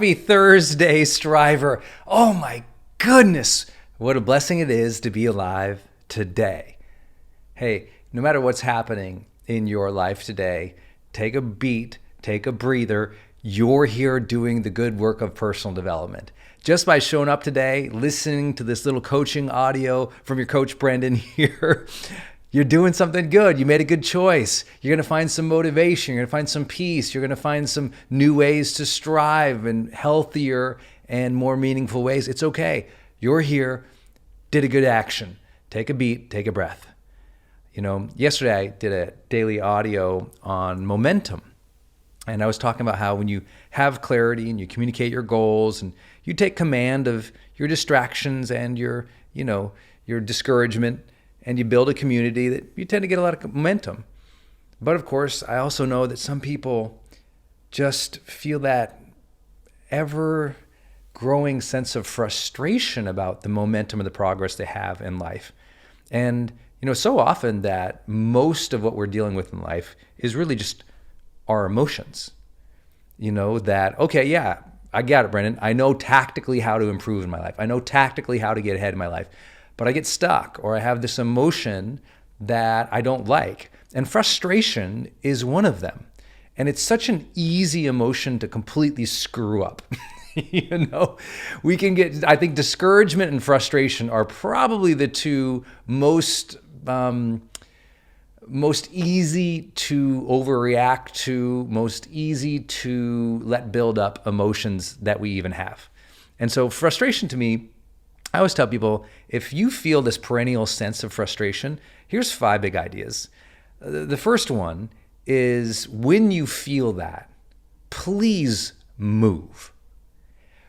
Happy Thursday, Striver. Oh my goodness, what a blessing it is to be alive today. Hey, no matter what's happening in your life today, take a beat, take a breather. You're here doing the good work of personal development. Just by showing up today, listening to this little coaching audio from your coach Brendan here, you're doing something good. You made a good choice. You're going to find some motivation. You're going to find some peace. You're going to find some new ways to strive in healthier and more meaningful ways. It's okay. You're here, did a good action. Take a beat, take a breath. Yesterday I did a daily audio on momentum. And I was talking about how when you have clarity and you communicate your goals and you take command of your distractions and your discouragement, and you build a community, that you tend to get a lot of momentum. But of course, I also know that some people just feel that ever growing sense of frustration about the momentum of the progress they have in life. And so often that most of what we're dealing with in life is really just our emotions. Okay, yeah, I got it, Brendan. I know tactically how to improve in my life. I know tactically how to get ahead in my life. But I get stuck, or I have this emotion that I don't like. And frustration is one of them. And it's such an easy emotion to completely screw up. We can get, I think discouragement and frustration are probably the two most easy to overreact to, most easy to let build up emotions that we even have. And so frustration to me, I always tell people, if you feel this perennial sense of frustration, here's 5 big ideas. The first one is, when you feel that, please move.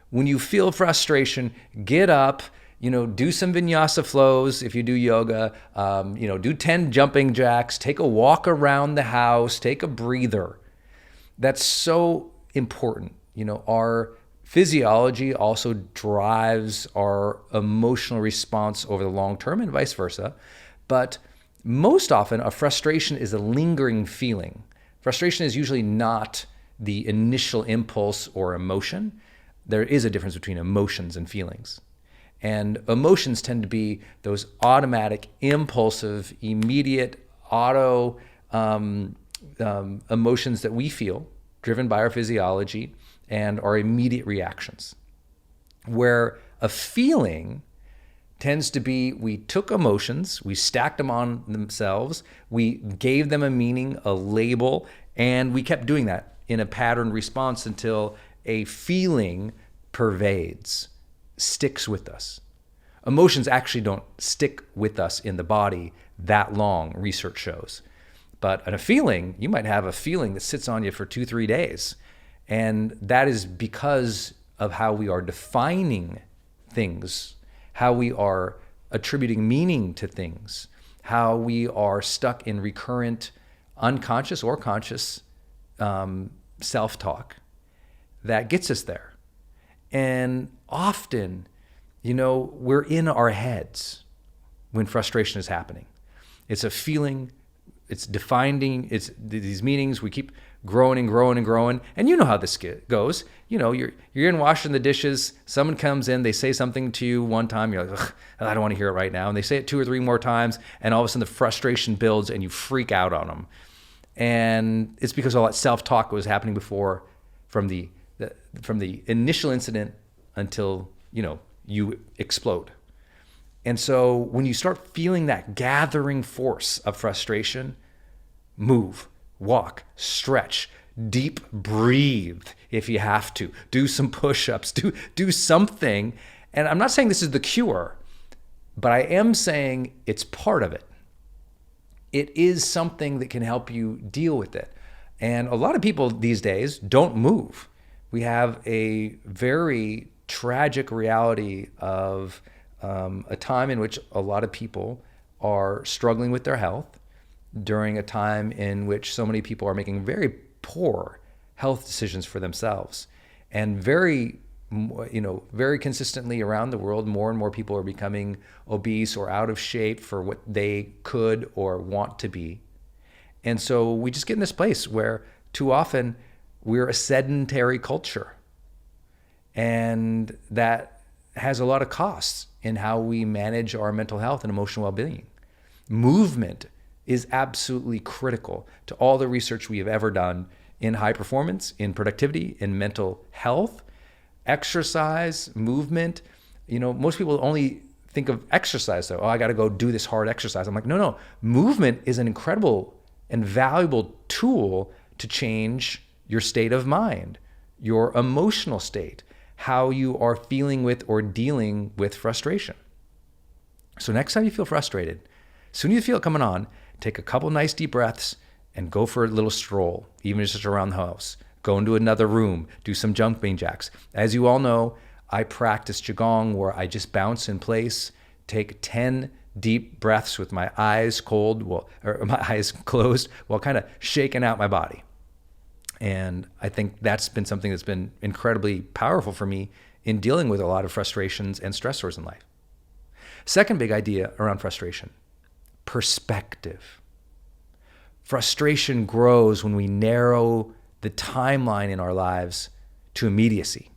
When you feel frustration, get up, do some vinyasa flows if you do yoga, do 10 jumping jacks, take a walk around the house, take a breather. That's so important. Our physiology also drives our emotional response over the long term and vice versa. But most often, a frustration is a lingering feeling. Frustration is usually not the initial impulse or emotion. There is a difference between emotions and feelings. And emotions tend to be those automatic, impulsive, immediate, emotions that we feel, driven by our physiology and our immediate reactions. Where a feeling tends to be, we took emotions, we stacked them on themselves, we gave them a meaning, a label, and we kept doing that in a pattern response until a feeling pervades, sticks with us. Emotions actually don't stick with us in the body that long, research shows. But in a feeling, you might have a feeling that sits on you for 2-3 days. And that is because of how we are defining things, how we are attributing meaning to things, how we are stuck in recurrent unconscious or conscious self-talk that gets us there. And often, we're in our heads when frustration is happening. It's a feeling, it's defining, it's these meanings. We keep growing and growing and growing. And you know how this goes. You're in washing the dishes. Someone comes in, they say something to you one time. You're like, ugh, I don't want to hear it right now. And they say it 2 or 3 more times. And all of a sudden the frustration builds and you freak out on them. And it's because all that self-talk was happening before, from the initial incident until, you explode. And so when you start feeling that gathering force of frustration, move, walk, stretch, deep breathe if you have to. Do some push-ups, do something. And I'm not saying this is the cure, but I am saying it's part of it. It is something that can help you deal with it. And a lot of people these days don't move. We have a very tragic reality of a time in which a lot of people are struggling with their health, during a time in which so many people are making very poor health decisions for themselves. And very consistently around the world, more and more people are becoming obese or out of shape for what they could or want to be. And so we just get in this place where too often we're a sedentary culture. And that has a lot of costs in how we manage our mental health and emotional well-being. Movement is absolutely critical to all the research we have ever done in high performance, in productivity, in mental health. Exercise, movement, most people only think of exercise though. Oh, I got to go do this hard exercise. I'm like, no. Movement is an incredible and valuable tool to change your state of mind, your emotional state, how you are feeling with or dealing with frustration. So next time you feel frustrated, as soon as you feel it coming on, take a couple nice deep breaths and go for a little stroll, even just around the house. Go into another room, do some jumping jacks. As you all know, I practice Qigong where I just bounce in place, take 10 deep breaths with my eyes closed while kind of shaking out my body. And I think that's been something that's been incredibly powerful for me in dealing with a lot of frustrations and stressors in life. Second big idea around frustration, perspective. Frustration grows when we narrow the timeline in our lives to immediacy.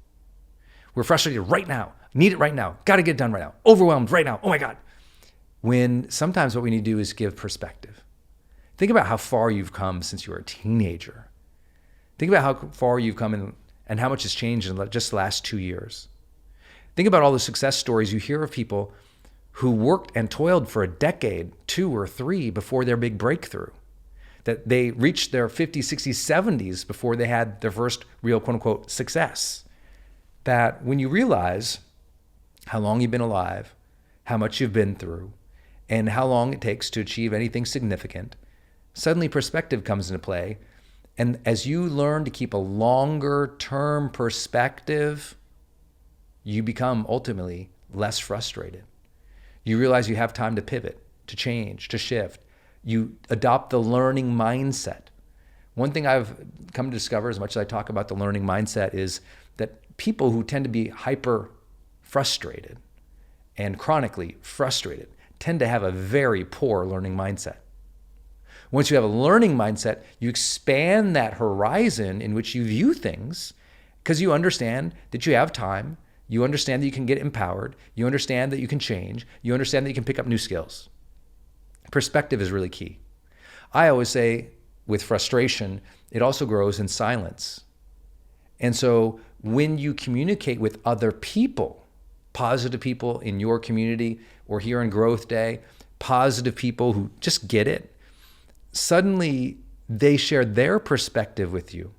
We're frustrated right now, need it right now, got to get it done right now, overwhelmed right now, oh my God. When sometimes what we need to do is give perspective. Think about how far you've come since you were a teenager. Think about how far you've come and how much has changed in just the last 2 years. Think about all the success stories you hear of people who worked and toiled for a decade, 2 or 3 before their big breakthrough. That they reached their 50s, 60s, 70s before they had their first real quote unquote success. That when you realize how long you've been alive, how much you've been through, and how long it takes to achieve anything significant, suddenly perspective comes into play. And as you learn to keep a longer term perspective, you become ultimately less frustrated. You realize you have time to pivot, to change, to shift. You adopt the learning mindset. One thing I've come to discover, as much as I talk about the learning mindset, is that people who tend to be hyper frustrated and chronically frustrated tend to have a very poor learning mindset. Once you have a learning mindset, you expand that horizon in which you view things because you understand that you have time, you understand that you can get empowered, you understand that you can change, you understand that you can pick up new skills. Perspective is really key. I always say with frustration, it also grows in silence. And so when you communicate with other people, positive people in your community or here in GrowthDay, positive people who just get it, suddenly they share their perspective with you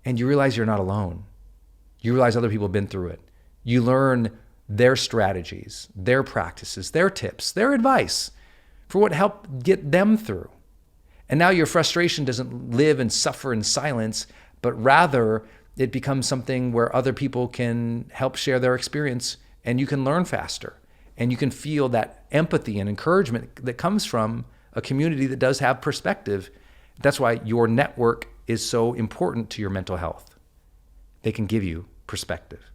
and you realize you're not alone. You realize other people have been through it. You learn their strategies, their practices, their tips, their advice for what helped get them through. And now your frustration doesn't live and suffer in silence, but rather it becomes something where other people can help share their experience and you can learn faster and you can feel that empathy and encouragement that comes from a community that does have perspective. That's why your network is so important to your mental health. They can give you perspective.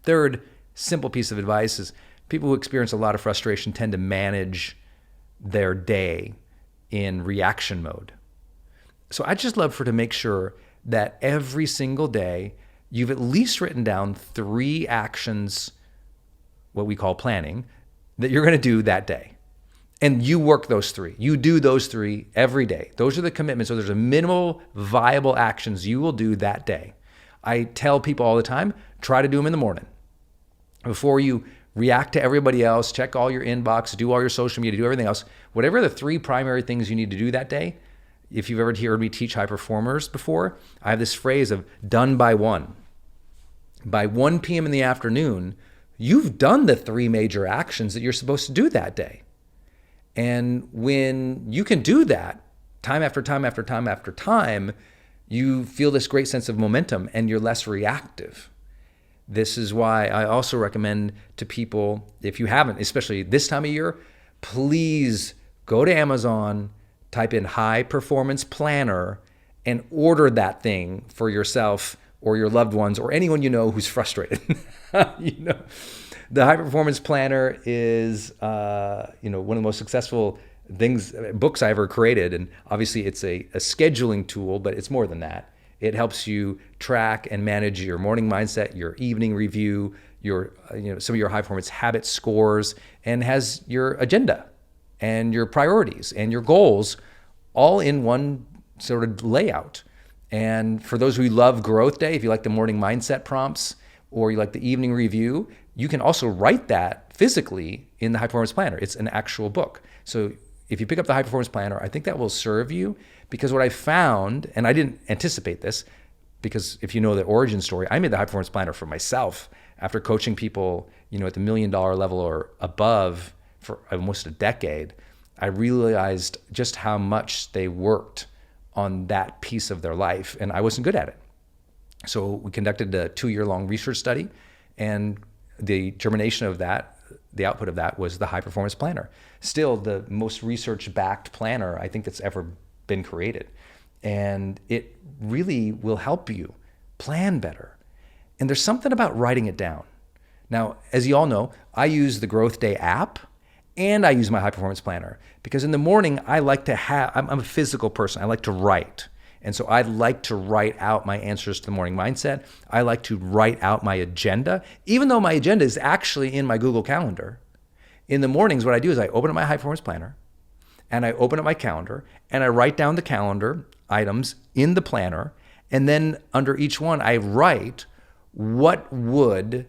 Third simple piece of advice is people who experience a lot of frustration tend to manage their day in reaction mode. So I just love to make sure that every single day you've at least written down 3 actions, what we call planning, that you're going to do that day. And you work those 3. You do those 3 every day. Those are the commitments. So there's a minimal viable actions you will do that day. I tell people all the time, try to do them in the morning. Before you react to everybody else, check all your inbox, do all your social media, do everything else. Whatever the 3 primary things you need to do that day, if you've ever heard me teach high performers before, I have this phrase of done by 1. By 1 p.m. in the afternoon, you've done the 3 major actions that you're supposed to do that day. And when you can do that time after time after time after time, you feel this great sense of momentum and you're less reactive. This is why I also recommend to people, if you haven't, especially this time of year, please go to Amazon, type in high performance planner and order that thing for yourself or your loved ones or anyone you know who's frustrated. The high performance planner is one of the most successful books I ever created. And obviously it's a scheduling tool, but it's more than that. It helps you track and manage your morning mindset, your evening review, your some of your high performance habit scores, and has your agenda and your priorities and your goals all in one sort of layout. And for those who love GrowthDay, if you like the morning mindset prompts or you like the evening review, you can also write that physically in the High Performance Planner. It's an actual book. So if you pick up the High Performance Planner, I think that will serve you, because what I found, and I didn't anticipate this, because if you know the origin story, I made the High Performance Planner for myself after coaching people, at the $1 million level or above for almost a decade. I realized just how much they worked on that piece of their life, and I wasn't good at it. So we conducted a 2-year-long research study, and the germination of that, the output of that, was the High Performance Planner. Still the most research-backed planner I think that's ever been created. And it really will help you plan better. And there's something about writing it down. Now, as you all know, I use the GrowthDay app and I use my High Performance Planner, because in the morning I like to I'm a physical person. I like to write. And so I like to write out my answers to the morning mindset. I like to write out my agenda, even though my agenda is actually in my Google Calendar. In the mornings, what I do is I open up my High Performance Planner and I open up my calendar and I write down the calendar items in the planner. And then under each one, I write, what would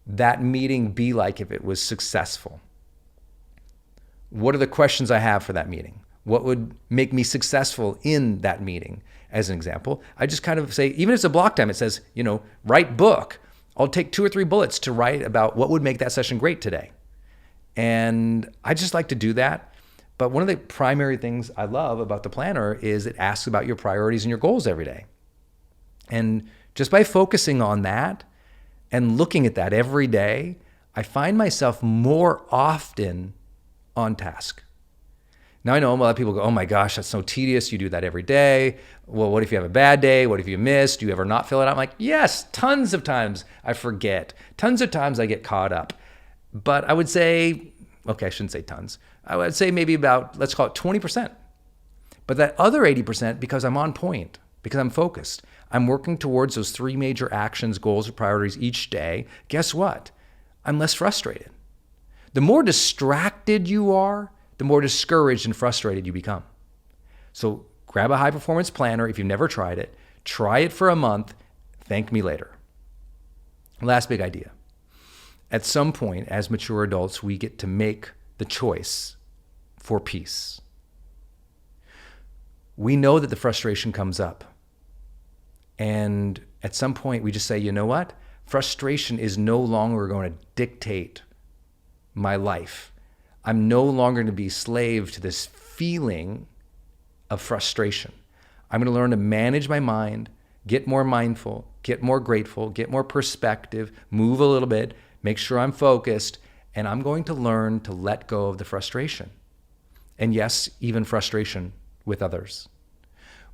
that meeting be like if it was successful? What are the questions I have for that meeting? What would make me successful in that meeting? As an example, I just kind of say, even if it's a block time, it says, write book. I'll take 2 or 3 bullets to write about what would make that session great today. And I just like to do that. But one of the primary things I love about the planner is it asks about your priorities and your goals every day. And just by focusing on that and looking at that every day, I find myself more often on task. Now, I know a lot of people go, oh my gosh, that's so tedious. You do that every day. Well, what if you have a bad day? What if you miss? Do you ever not fill it out? I'm like, yes, tons of times I forget. Tons of times I get caught up. But I would say, okay, I shouldn't say tons. I would say maybe about, let's call it 20%. But that other 80%, because I'm on point, because I'm focused, I'm working towards those 3 major actions, goals, or priorities each day. Guess what? I'm less frustrated. The more distracted you are, the more discouraged and frustrated you become. So grab a High Performance Planner if you've never tried it. Try it for a month. Thank me later. Last big idea. At some point, as mature adults, we get to make the choice for peace. We know that the frustration comes up. And at some point, we just say, you know what? Frustration is no longer going to dictate my life. I'm no longer going to be slave to this feeling of frustration. I'm going to learn to manage my mind, get more mindful, get more grateful, get more perspective, move a little bit, make sure I'm focused, and I'm going to learn to let go of the frustration. And yes, even frustration with others.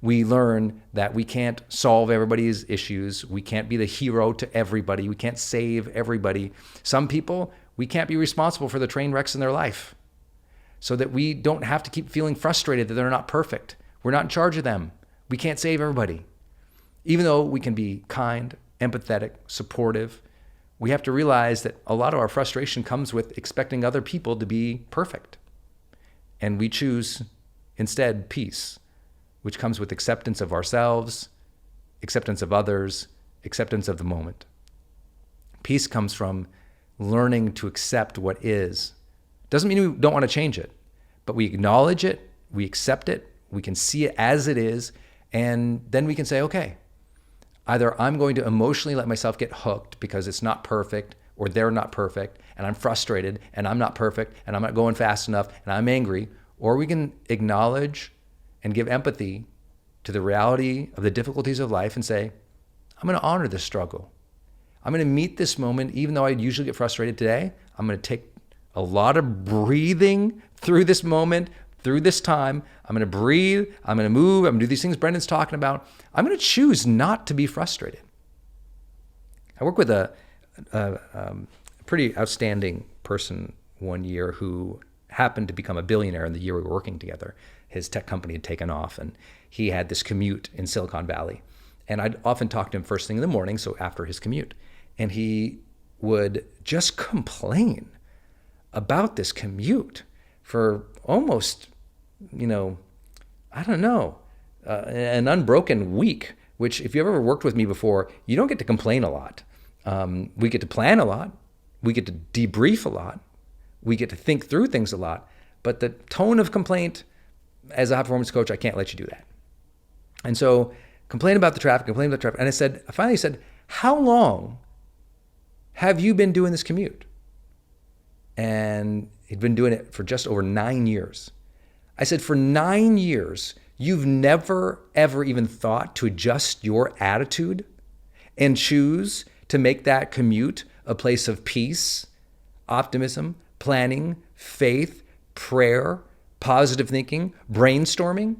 We learn that we can't solve everybody's issues. We can't be the hero to everybody. We can't save everybody. Some people, we can't be responsible for the train wrecks in their life, so that we don't have to keep feeling frustrated that they're not perfect. We're not in charge of them. We can't save everybody. Even though we can be kind, empathetic, supportive, we have to realize that a lot of our frustration comes with expecting other people to be perfect. And we choose instead peace, which comes with acceptance of ourselves, acceptance of others, acceptance of the moment. Peace comes from learning to accept what is. Doesn't mean we don't want to change it, but we acknowledge it, we accept it, we can see it as it is, and then we can say, okay, either I'm going to emotionally let myself get hooked because it's not perfect or they're not perfect and I'm frustrated and I'm not perfect and I'm not going fast enough and I'm angry, or we can acknowledge and give empathy to the reality of the difficulties of life and say, I'm going to honor this struggle. I'm going to meet this moment, even though I usually get frustrated today. I'm going to take a lot of breathing through this moment, through this time. I'm going to breathe. I'm going to move. I'm going to do these things Brendan's talking about. I'm going to choose not to be frustrated. I work with a pretty outstanding person one year who happened to become a billionaire in the year we were working together. His tech company had taken off, and he had this commute in Silicon Valley. And I'd often talk to him first thing in the morning, so after his commute. And he would just complain about this commute for almost, an unbroken week, which if you've ever worked with me before, you don't get to complain a lot. We get to plan a lot. We get to debrief a lot. We get to think through things a lot. But the tone of complaint, as a high performance coach, I can't let you do that. And so complain about the traffic. And I finally said, how long have you been doing this commute? And he'd been doing it for just over 9 years. I said, for 9 years, you've never, ever even thought to adjust your attitude and choose to make that commute a place of peace, optimism, planning, faith, prayer, positive thinking, brainstorming?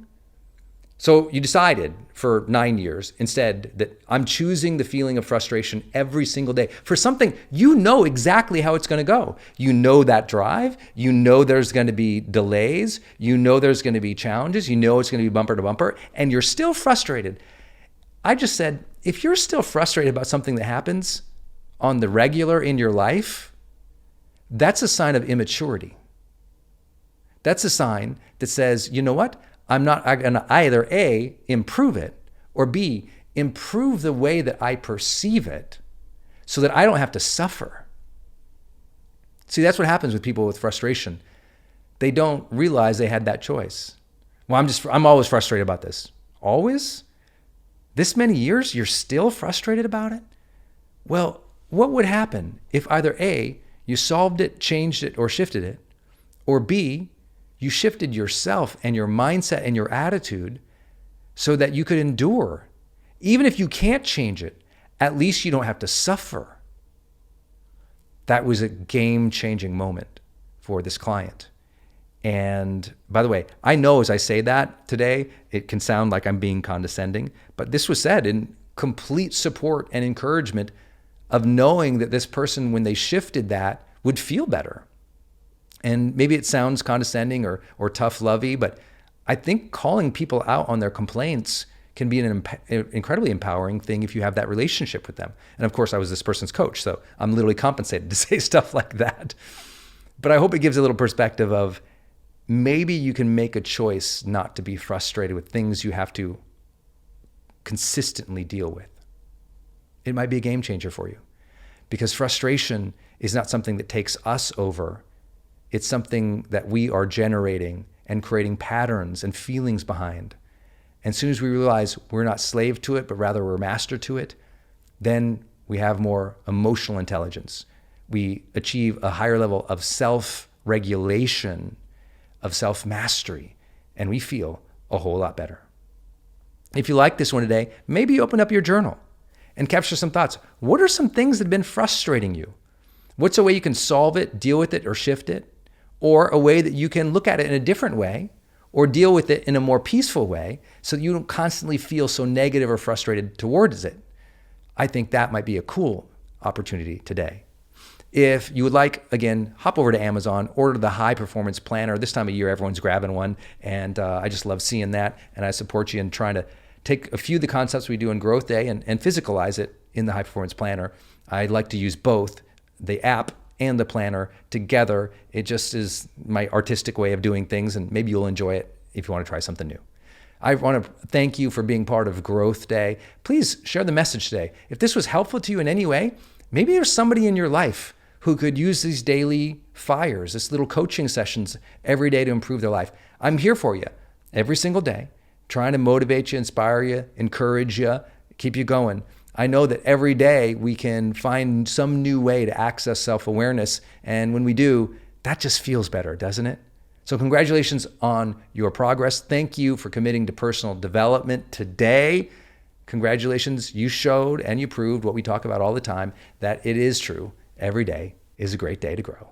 So you decided for 9 years instead that I'm choosing the feeling of frustration every single day for something you know exactly how it's going to go. You know that drive. You know there's going to be delays. You know there's going to be challenges. You know it's going to be bumper to bumper, and you're still frustrated. I just said, if you're still frustrated about something that happens on the regular in your life, that's a sign of immaturity. That's a sign that says, you know what? I'm not going to either A, improve it, or B, improve the way that I perceive it so that I don't have to suffer. See, that's what happens with people with frustration. They don't realize they had that choice. Well, I'm always frustrated about this. Always? This many years, you're still frustrated about it? Well, what would happen if either A, you solved it, changed it, or shifted it, or B, you shifted yourself and your mindset and your attitude so that you could endure? Even if you can't change it, at least you don't have to suffer. That was a game-changing moment for this client. And by the way, I know as I say that today, it can sound like I'm being condescending, but this was said in complete support and encouragement of knowing that this person, when they shifted that, would feel better. And maybe it sounds condescending or tough-lovey, but I think calling people out on their complaints can be an incredibly empowering thing if you have that relationship with them. And of course, I was this person's coach, so I'm literally compensated to say stuff like that. But I hope it gives a little perspective of maybe you can make a choice not to be frustrated with things you have to consistently deal with. It might be a game changer for you, because frustration is not something that takes us over. It's something that we are generating and creating patterns and feelings behind. And as soon as we realize we're not slave to it, but rather we're master to it, then we have more emotional intelligence. We achieve a higher level of self-regulation, of self-mastery, and we feel a whole lot better. If you like this one today, maybe open up your journal and capture some thoughts. What are some things that have been frustrating you? What's a way you can solve it, deal with it, or shift it? Or a way that you can look at it in a different way or deal with it in a more peaceful way so that you don't constantly feel so negative or frustrated towards it? I think that might be a cool opportunity today. If you would like, again, hop over to Amazon, order the High Performance Planner. This time of year, everyone's grabbing one, and I just love seeing that, and I support you in trying to take a few of the concepts we do in GrowthDay and physicalize it in the High Performance Planner. I like to use both the app and the planner together. It just is my artistic way of doing things, and maybe you'll enjoy it if you want to try something new. I want to thank you for being part of GrowthDay. Please share the message today. If this was helpful to you in any way, maybe there's somebody in your life who could use these daily fires, this little coaching sessions every day to improve their life. I'm here for you every single day, trying to motivate you, inspire you, encourage you, keep you going. I know that every day we can find some new way to access self-awareness. And when we do, that just feels better, doesn't it? So congratulations on your progress. Thank you for committing to personal development today. Congratulations, you showed and you proved what we talk about all the time, that it is true. Every day is a great day to grow.